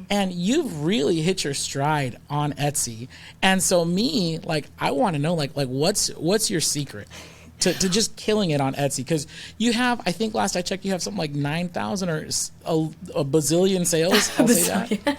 And you've really hit your stride on Etsy. And so I want to know, what's your secret to just killing it on Etsy? Because you have, I think last I checked, you have something like 9,000 or a bazillion sales. I'll say that.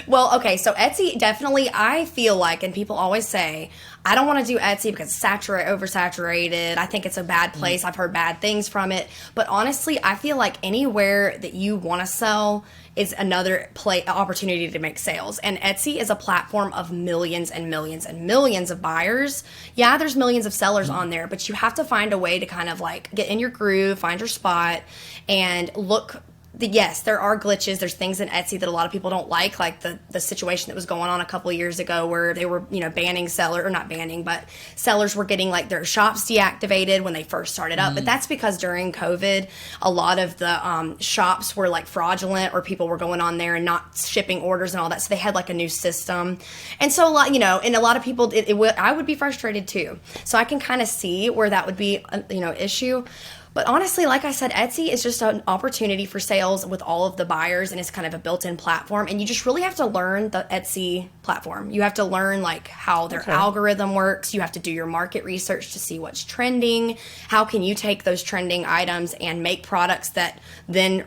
Well, okay, so Etsy definitely, I feel like, and people always say, I don't want to do Etsy because it's oversaturated. I think it's a bad place. I've heard bad things from it. But honestly, I feel like anywhere that you want to sell is another opportunity to make sales. And Etsy is a platform of millions and millions and millions of buyers. Yeah, there's millions of sellers on there, but you have to find a way to kind of like get in your groove, find your spot, and look. Yes, there are glitches. There's things in Etsy that a lot of people don't like the situation that was going on a couple of years ago where they were, banning not banning, but sellers were getting like their shops deactivated when they first started up. But that's because during COVID, a lot of the shops were like fraudulent, or people were going on there and not shipping orders and all that. So they had like a new system. And so a lot, and a lot of people, I would be frustrated too. So I can kind of see where that would be, issue. But honestly, like I said, Etsy is just an opportunity for sales with all of the buyers, and it's kind of a built-in platform. And you just really have to learn the Etsy platform. You have to learn like how their algorithm works. You have to do your market research to see what's trending. How can you take those trending items and make products that then,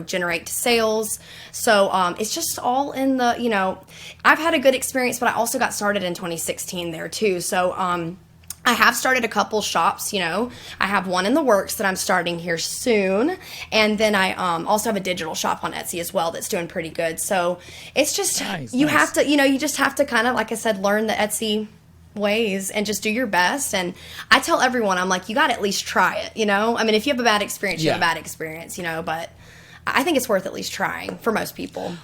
generate sales? So it's just all in the, I've had a good experience, but I also got started in 2016 there too. So I have started a couple shops, I have one in the works that I'm starting here soon. And then I also have a digital shop on Etsy as well that's doing pretty good. So it's just, have to, you just have to kind of, like I said, learn the Etsy ways and just do your best. And I tell everyone, I'm like, you got to at least try it, I mean, if you have a bad experience, you have a bad experience, but I think it's worth at least trying for most people.